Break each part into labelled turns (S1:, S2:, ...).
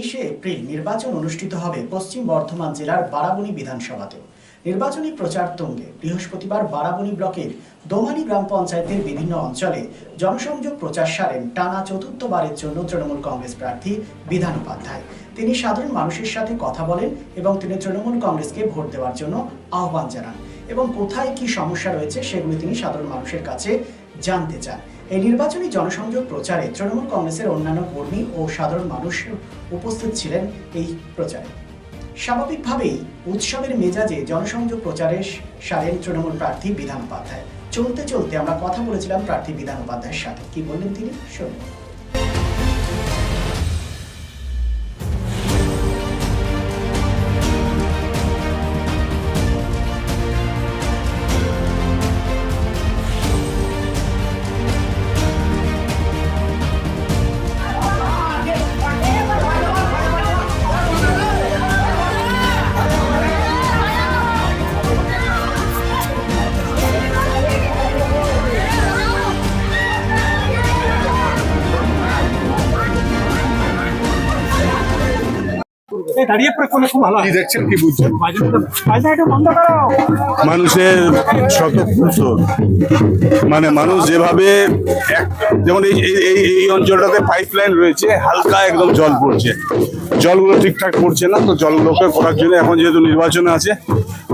S1: 23শে April নির্বাচন অনুষ্ঠিত হবে পশ্চিম বর্ধমান জেলার বারাবণী বিধানসভাতে। নির্বাচনী প্রচার তুঙ্গে বৃহস্পতিবার বারাবণী ব্লকের দোমানি গ্রাম পঞ্চায়েতের বিভিন্ন অঞ্চলে জনসংযোগ প্রচার সারেন টানা চতুর্থবারের জন্য তৃণমূল কংগ্রেস প্রার্থী বিধান উপাধ্যায়। তিনি সাধারণ মানুষের সাথে কথা বলেন এবং তিনি তৃণমূল কংগ্রেসকে ভোট দেওয়ার জন্য আহ্বান জানান এবং কোথায় কি সমস্যা রয়েছে সেগুলি তিনি সাধারণ মানুষের কাছে জানতে চান। এই নির্বাচনী জনসংযোগ প্রচারে তৃণমূল কংগ্রেসের অন্যান্য কর্মী ও সাধারণ মানুষ উপস্থিত ছিলেন। এই প্রচারে স্বাভাবিকভাবেই উৎসবের মেজাজে জনসংযোগ প্রচারে সারেন তৃণমূল প্রার্থী বিধান উপাধ্যায়। চলতে চলতে আমরা কথা বলেছিলাম প্রার্থী বিধান উপাধ্যায়ের সাথে, কি বললেন তিনি শুনুন।
S2: কি দেখছেন, কি বুঝছেন?
S3: মানুষের স্বতঃস্ফূর্ত মানে মানুষ যেভাবে যেমন এই অঞ্চলটাতে পাইপলাইন রয়েছে, হালকা একদম জল পড়ছে, জলগুলো ঠিকঠাক পড়ছে না। তো জলগুলোকে করার জন্য এখন যেহেতু নির্বাচন আছে,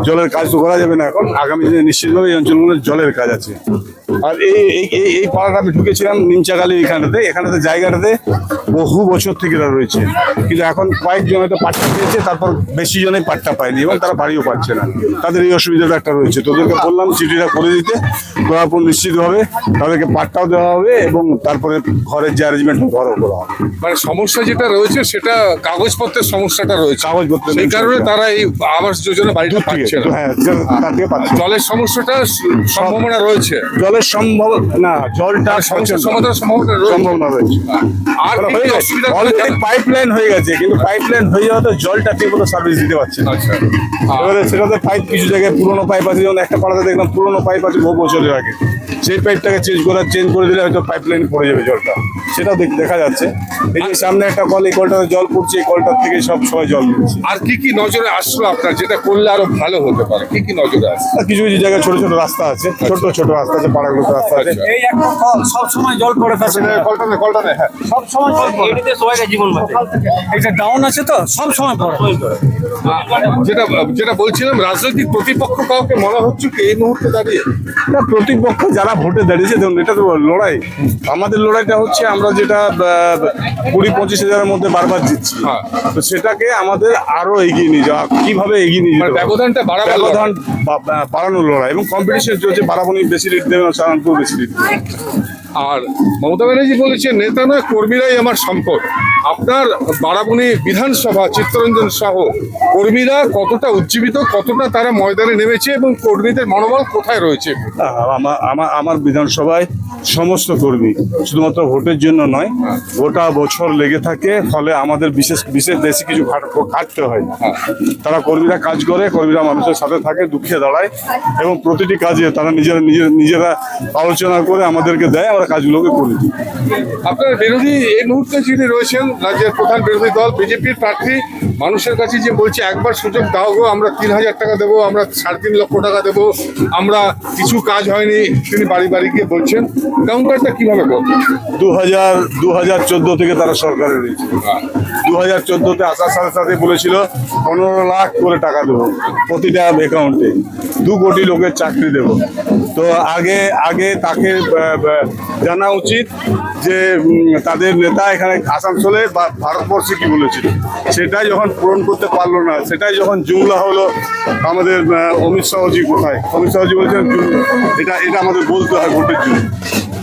S3: জলের কাজ তো করা যাবে না এখন, আগামী দিনে নিশ্চিতভাবে এই অঞ্চলগুলোর জলের কাজ আছে। আর এই পাড়াটা আমি ঢুকেছিলাম নিমচাকালির এখানটাতে জায়গাটাতে বহু বছর থেকে এরা রয়েছে, কিন্তু এখন কয়েকজন হয়তো পাট্টা পেয়েছে, তারপর বেশি জনে পাট্টা পায়নি এবং তারা বাড়িও পাচ্ছে না। তাদের এই অসুবিধাটা একটা রয়েছে। তোদেরকে বললাম চিঠিটা করে দিতে, করার পর নিশ্চিতভাবে তাদেরকে পাট্টাও দেওয়া হবে এবং তারপরে ঘরের যে অ্যারেঞ্জমেন্ট ঘরও করা হবে।
S2: মানে সমস্যা যেটা রয়েছে সেটা কাগজপত্রের সমস্যাটা রয়েছে,
S3: কাগজপত্র
S2: সেই কারণে তারা এই আবাস যোজনা বাড়িটা পাচ্ছে না।
S3: হ্যাঁ, তার থেকে পাচ্ছে।
S2: জলের সমস্যাটা সম্ভাবনা রয়েছে,
S3: জলের জলটা
S2: সমাধানের সম্ভাবনা
S3: রয়েছে।
S2: আর
S3: অলরেডি পাইপলাইন হয়ে গেছে, কিন্তু পাইপলাইন হয়ে যাওয়া তো জলটা ঠিক মতো সার্ভিস দিতে পারছে না। এবারে সেটাতে পাইপ কিছু জায়গায় পুরোনো পাইপ আছে, যেমন একটা পাড়াতে দেখলাম পুরোনো পাইপ আছে বহু বছরের আগে, সেই পাইপটাকে চেঞ্জ করে দিলে হয়তো পাইপলাইন পড়ে যাবে জলটা, সেটাও দেখা যাচ্ছে। এই যে সামনে একটা কল, এই কলটাতে জল পড়ছে, এই কলটার থেকে সব সময় জল পড়ছে।
S2: আর কি নজরে আসলো আপনার, যেটা করলে আরো ভালো হতে পারে? কি নজরে আসছে?
S3: কিছু কিছু জায়গায় ছোট ছোট রাস্তা আছে, ছোট রাস্তা আছে, পাড়াগুলোতে রাস্তা আছে।
S4: এই একটা কল সব সময় জল পড়ে থাকে,
S3: কলটা নেই, হ্যাঁ
S4: সব সময় জল পড়ে, এটাতে সবাইকে জীবন বাঁচে। এটা ডাউন আছে তো সব সময় পড়ে।
S2: যেটা বলছিলাম, রাজনৈতিক প্রতিপক্ষ কাউকে মনে হচ্ছে কি এই মুহূর্তে দাঁড়িয়ে?
S3: না, প্রতিপক্ষ যারা ভোটে দাঁড়িয়েছে, দেখুন এটা তো লড়াই। আমাদের লড়াইটা হচ্ছে আমরা যেটা 20-25 হাজারের মধ্যে বারবার জিতছি, তো সেটাকে আমাদের আরো এগিয়ে নিয়ে যাওয়া, কিভাবে এগিয়ে নিয়ে যাওয়া,
S2: ব্যবধান
S3: বাড়ানোর লড়াই এবং কম্পিটিশন চলছে। বারাবণী বেশি লিড দেবে, সাধারণপুর বেশি লিড দেবে।
S2: আর মমতা ব্যানার্জি বলেছে, নেতা নয় কর্মীরাই আমার সম্পদ। আপনার বারাবণী বিধানসভা চিত্তরঞ্জন সহ কর্মীরা কতটা উজ্জীবিত, কতটা তারা ময়দানে নেমেছে এবং কর্মীদের মনোবল কোথায় রয়েছে?
S3: আমার বিধানসভায় সমস্ত কর্মী শুধুমাত্র ভোটের জন্য নয়, গোটা বছর লেগে থাকে, ফলে আমাদের বিশেষ বেশি কিছু খাটতে হয় না। তারা কর্মীরা কাজ করে, কর্মীরা মানুষের সাথে থাকে, দুঃখে দাঁড়ায় এবং প্রতিটি কাজে তারা নিজেরা আলোচনা করে আমাদেরকে দেয়, আমরা কাজগুলোকে করে দিই।
S2: আপনার বিরোধী এই মুহূর্তে যিনি রয়েছেন, রাজ্যের প্রধান বিরোধী দল বিজেপির প্রার্থী, মানুষের কাছে যে বলছে একবার সুযোগ দাও গো, আমরা 3,000 টাকা দেবো, আমরা 3.5 লক্ষ টাকা দেবো, আমরা কিছু কাজ হয়নি, তিনি বাড়ি বাড়ি গিয়ে বলছেন। কাউন্টারটা কিভাবে করবেন?
S3: 2014 থেকে তারা সরকারে রয়েছে। 2014-তে আসার সাথে সাথে বলেছিল 15 লাখ করে টাকা দেবো প্রতিটা অ্যাকাউন্টে, 2 কোটি লোকের চাকরি দেব। তো আগে তাকে জানা উচিত যে তাদের নেতা এখানে আসানসোলে বা ভারতবর্ষে কি বলেছিল, সেটাই যখন পূরণ করতে পারলো না, সেটাই যখন জুমলা হলো আমাদের অমিত শাহজি কোথায়, অমিত শাহজি বলছেন এটা আমাদের বলতে হয় ভোটের জন্য।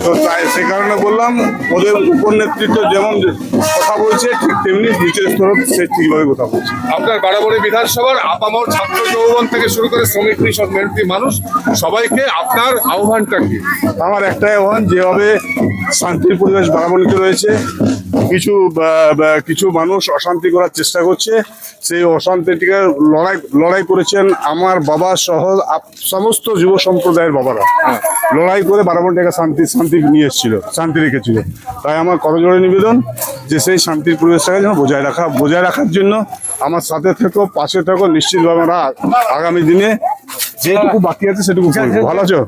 S3: তো তাই সে কারণে বললাম, ওদের উপর নেতৃত্ব যেমন কথা বলছে ঠিক তেমনি নিচের স্তর সে ঠিকভাবে কথা বলছে।
S2: আপনার বারাবণী বিধানসভার আপামর ছাত্র যৌবন থেকে শুরু করে শ্রমিক কৃষক মেহনতি মানুষ সবাইকে আপনার আহ্বানটা কি?
S3: আমার একটাই আহ্বান, যেভাবে শান্তির পরিবেশ বারাবণীতে রয়েছে, কিছু মানুষ অশান্তি করার চেষ্টা করছে। সেই অশান্তিটিকে লড়াই করেছেন আমার বাবা সহ সমস্ত যুব সম্প্রদায়ের বাবারা। লড়াই করে বারাবণীটাকে শান্তি নিয়ে এসেছিল, শান্তি রেখেছিল। তাই আমার করজোড়ে নিবেদন যে সেই শান্তির পরিবেশটাকে যেন বজায় রাখার জন্য আমার সাথে থেকো, পাশে থেকো। নিশ্চিতভাবে আমরা আগামী দিনে যেটুকু বাকি আছে সেটুকু করবো। ভালো আছো?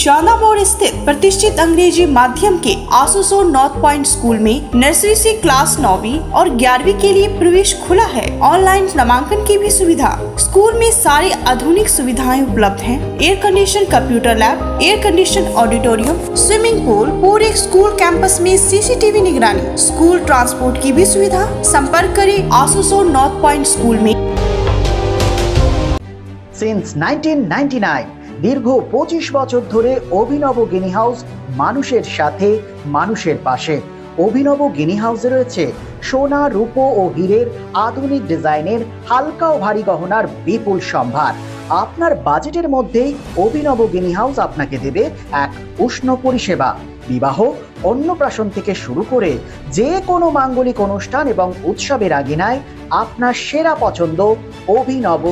S5: चांदा मोड़ स्थित प्रतिष्ठित अंग्रेजी माध्यम के आसोसोल नॉर्थ पॉइंट स्कूल में नर्सरी से क्लास 9वीं और 11वीं के लिए प्रवेश खुला है। ऑनलाइन नामांकन की भी सुविधा। स्कूल में सारी आधुनिक सुविधाएं उपलब्ध हैं। Air condition computer lab, air condition auditorium, swimming pool, पूरे स्कूल कैंपस में सीसीटीवी निगरानी, स्कूल ट्रांसपोर्ट की भी सुविधा। संपर्क करें आसोसोल नॉर्थ पॉइंट स्कूल में।
S1: সিন্স 1999 দীর্ঘ 25 বছর ধরে অভিনব গিনি হাউস মানুষের সাথে, মানুষের পাশে। অভিনব গিনি হাউসে রয়েছে সোনা, রূপো ও হীরের আধুনিক ডিজাইনের হালকা ও ভারী গহনার বিপুল সম্ভার। আপনার বাজেটের মধ্যেই অভিনব গিনি হাউস আপনাকে দেবে এক উষ্ণ পরিষেবা। বিবাহ, অন্নপ্রাশন থেকে শুরু করে যে কোনো মাঙ্গলিক অনুষ্ঠান এবং উৎসবের আগিনায় আপনার সেরা পছন্দ অভিনব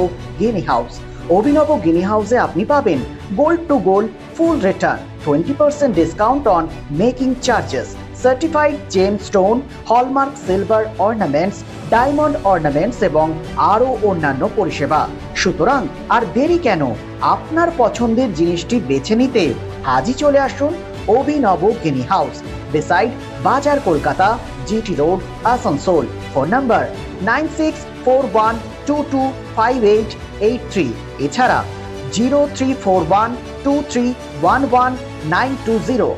S1: গিনি হাউস। অভিনব গিনি হাউসে আপনি পাবেন gold to gold full return, 20% discount on making charges, certified gem stone, hallmark silver ornaments, diamond ornaments এবং আরও অন্যান্য পরিষেবা। সুতরাং আর দেরি কেন? আপনার পছন্দের জিনিসটি বেছে নিতে আজই চলে আসুন অভিনব গিনি হাউস, বিসাইড বাজার Kolkata, GT road, Asansol. Phone number 9641225883। এছাড়া 03412311 920।